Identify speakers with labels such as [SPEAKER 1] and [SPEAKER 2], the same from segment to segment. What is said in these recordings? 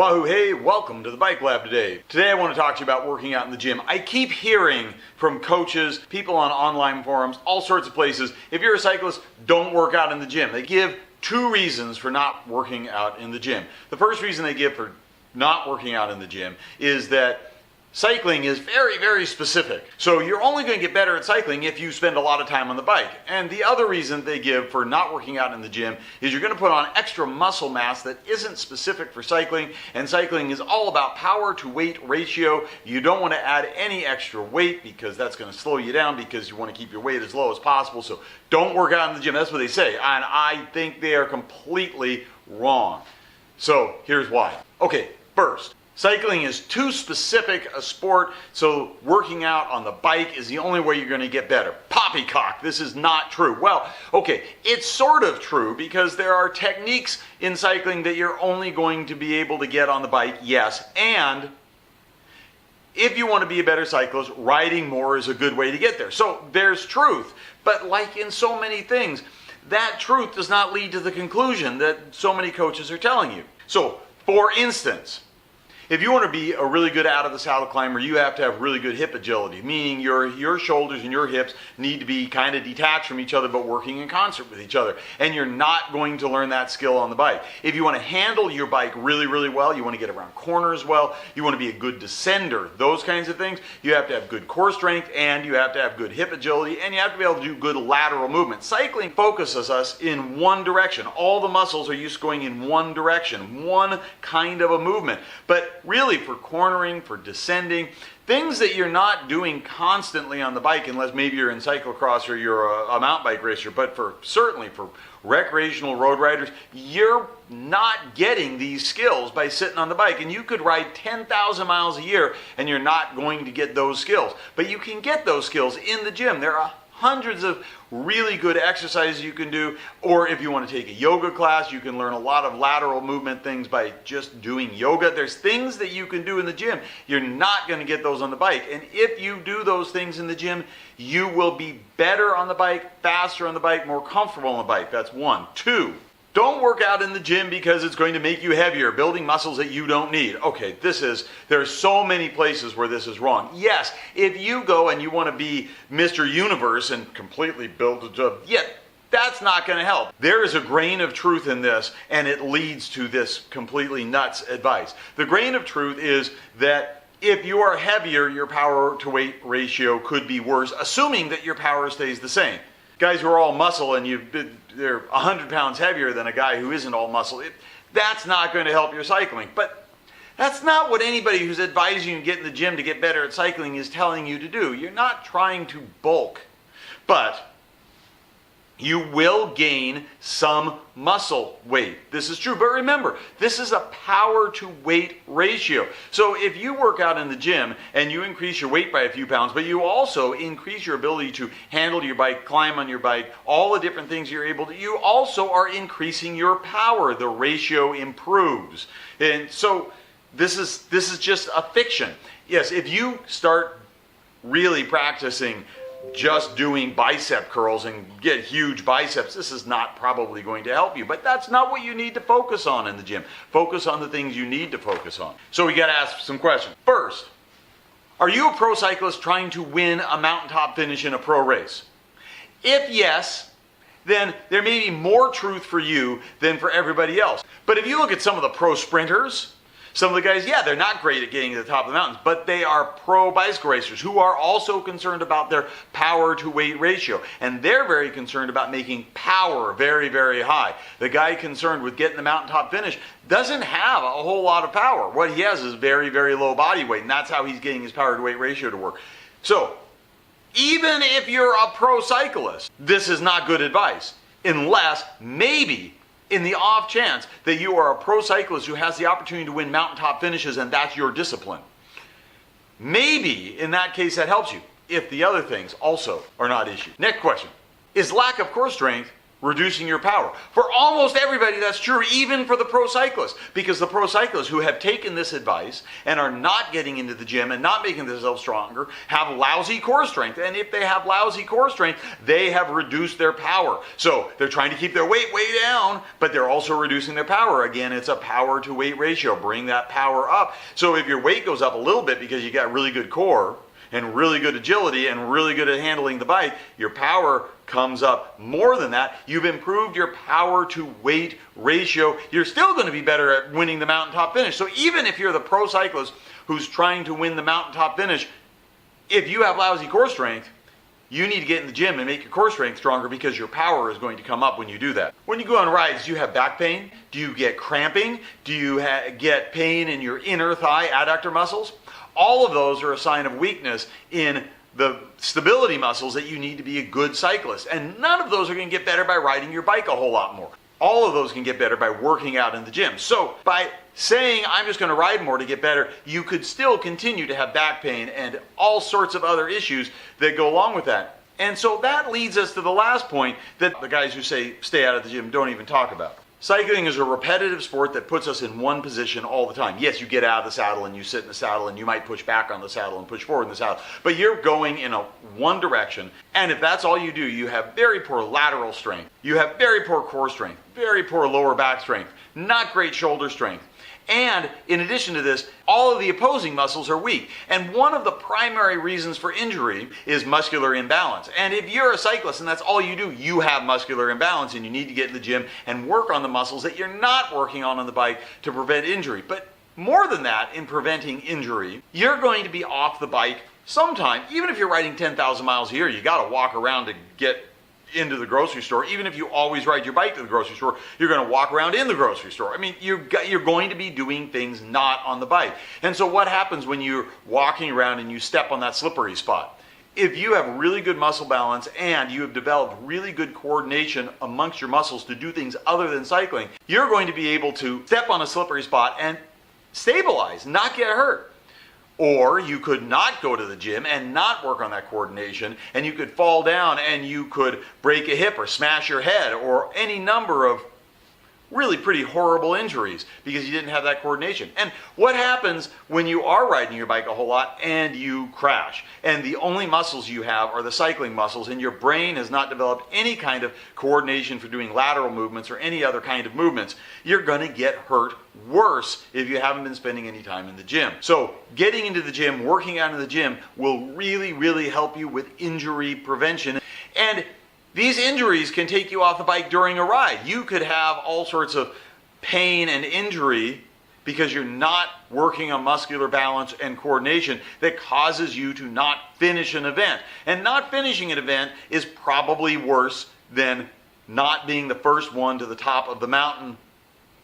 [SPEAKER 1] Wahoo, hey, welcome to the Bike Lab today. Today I want to talk to you about working out in the gym. I keep hearing from coaches, people on online forums, all sorts of places, if you're a cyclist, don't work out in the gym. They give two reasons for not working out in the gym. The first reason they give for not working out in the gym is that cycling is very, very specific. So you're only going to get better at cycling if you spend a lot of time on the bike. And the other reason they give for not working out in the gym is you're going to put on extra muscle mass that isn't specific for cycling. And cycling is all about power to weight ratio. You don't want to add any extra weight because that's going to slow you down because you want to keep your weight as low as possible. So don't work out in the gym. That's what they say. And I think they are completely wrong. So here's why. Okay, first, cycling is too specific a sport, so working out on the bike is the only way you're going to get better. Poppycock, this is not true. Well, okay, it's sort of true because there are techniques in cycling that you're only going to be able to get on the bike, yes, and if you want to be a better cyclist, riding more is a good way to get there. So there's truth, but like in so many things, that truth does not lead to the conclusion that so many coaches are telling you. So, for instance, if you want to be a really good out of the saddle climber, you have to have really good hip agility, meaning your shoulders and your hips need to be kind of detached from each other but working in concert with each other. And you're not going to learn that skill on the bike. If you want to handle your bike really, really well, you want to get around corners well, you want to be a good descender, those kinds of things, you have to have good core strength and you have to have good hip agility and you have to be able to do good lateral movement. Cycling focuses us in one direction. All the muscles are used to going in one direction, one kind of a movement. But really for cornering, for descending, things that you're not doing constantly on the bike unless maybe you're in cyclocross or you're a mountain bike racer, but certainly for recreational road riders, you're not getting these skills by sitting on the bike. And you could ride 10,000 miles a year and you're not going to get those skills. But you can get those skills in the gym. There are hundreds of really good exercises you can do, or if you want to take a yoga class, you can learn a lot of lateral movement things by just doing yoga. There's things that you can do in the gym. You're not going to get those on the bike. And if you do those things in the gym, you will be better on the bike, faster on the bike, more comfortable on the bike. That's one. Two, don't work out in the gym because it's going to make you heavier, building muscles that you don't need. Okay, there's so many places where this is wrong. Yes, if you go and you want to be Mr. Universe and completely build a job, that's not going to help. There is a grain of truth in this, and it leads to this completely nuts advice. The grain of truth is that if you are heavier, your power to weight ratio could be worse, assuming that your power stays the same. Guys who are all muscle and they're 100 pounds heavier than a guy who isn't all muscle, that's not going to help your cycling. But that's not what anybody who's advising you to get in the gym to get better at cycling is telling you to do. You're not trying to bulk, but you will gain some muscle weight. This is true, but remember, this is a power to weight ratio. So if you work out in the gym and you increase your weight by a few pounds, but you also increase your ability to handle your bike, climb on your bike, all the different things you're able to, you also are increasing your power. The ratio improves. And so this is just a fiction. Yes, if you start really practicing just doing bicep curls and get huge biceps, this is not probably going to help you. But that's not what you need to focus on in the gym. Focus on the things you need to focus on. So we got to ask some questions. First, are you a pro cyclist trying to win a mountaintop finish in a pro race? If yes, then there may be more truth for you than for everybody else. But if you look at some of the pro sprinters, some of the guys, they're not great at getting to the top of the mountains, but they are pro bicycle racers who are also concerned about their power to weight ratio. And they're very concerned about making power very, very high. The guy concerned with getting the mountaintop finish doesn't have a whole lot of power. What he has is very, very low body weight, and that's how he's getting his power to weight ratio to work. So, even if you're a pro cyclist, this is not good advice, unless maybe in the off chance that you are a pro cyclist who has the opportunity to win mountaintop finishes and that's your discipline. Maybe in that case that helps you, if the other things also are not issues. Next question. Is lack of core strength reducing your power. For almost everybody, that's true, even for the pro cyclists, because the pro cyclists who have taken this advice and are not getting into the gym and not making themselves stronger have lousy core strength. And if they have lousy core strength, they have reduced their power. So they're trying to keep their weight way down, but they're also reducing their power. Again, it's a power to weight ratio. Bring that power up. So if your weight goes up a little bit because you got really good core and really good agility and really good at handling the bike, your power comes up more than that. You've improved your power to weight ratio. You're still going to be better at winning the mountaintop finish. So even if you're the pro cyclist who's trying to win the mountaintop finish, if you have lousy core strength, you need to get in the gym and make your core strength stronger, because your power is going to come up when you do that. When you go on rides, do you have back pain? Do you get cramping? Do you get pain in your inner thigh adductor muscles? All of those are a sign of weakness in the stability muscles that you need to be a good cyclist. And none of those are going to get better by riding your bike a whole lot more. All of those can get better by working out in the gym. So by saying I'm just going to ride more to get better, you could still continue to have back pain and all sorts of other issues that go along with that. And so that leads us to the last point that the guys who say stay out of the gym don't even talk about. Cycling is a repetitive sport that puts us in one position all the time. Yes, you get out of the saddle and you sit in the saddle and you might push back on the saddle and push forward in the saddle, but you're going in one direction. And if that's all you do, you have very poor lateral strength. You have very poor core strength, very poor lower back strength, not great shoulder strength. And in addition to this, all of the opposing muscles are weak. And one of the primary reasons for injury is muscular imbalance. And if you're a cyclist and that's all you do, you have muscular imbalance and you need to get in the gym and work on the muscles that you're not working on the bike to prevent injury. But more than that, in preventing injury, you're going to be off the bike sometime. Even if you're riding 10,000 miles a year, you got to walk around to get into the grocery store. Even if you always ride your bike to the grocery store, you're going to walk around in the grocery store. I mean, you're going to be doing things not on the bike. And so what happens when you're walking around and you step on that slippery spot? If you have really good muscle balance and you have developed really good coordination amongst your muscles to do things other than cycling, you're going to be able to step on a slippery spot and stabilize, not get hurt. Or you could not go to the gym and not work on that coordination, and you could fall down and you could break a hip or smash your head or any number of really pretty horrible injuries because you didn't have that coordination. And what happens when you are riding your bike a whole lot and you crash? And the only muscles you have are the cycling muscles, and your brain has not developed any kind of coordination for doing lateral movements or any other kind of movements. You're going to get hurt worse if you haven't been spending any time in the gym. So getting into the gym, working out in the gym will really, really help you with injury prevention. And these injuries can take you off the bike during a ride. You could have all sorts of pain and injury because you're not working on muscular balance and coordination that causes you to not finish an event. And not finishing an event is probably worse than not being the first one to the top of the mountain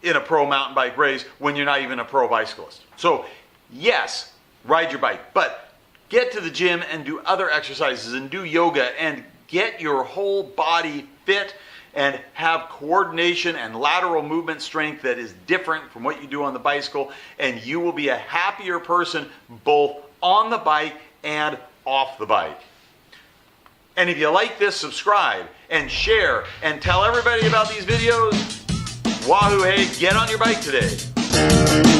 [SPEAKER 1] in a pro mountain bike race when you're not even a pro bicyclist. So yes, ride your bike, but get to the gym and do other exercises and do yoga and get your whole body fit and have coordination and lateral movement strength that is different from what you do on the bicycle, and you will be a happier person both on the bike and off the bike. And if you like this, subscribe and share and tell everybody about these videos. Wahoo, hey, get on your bike today.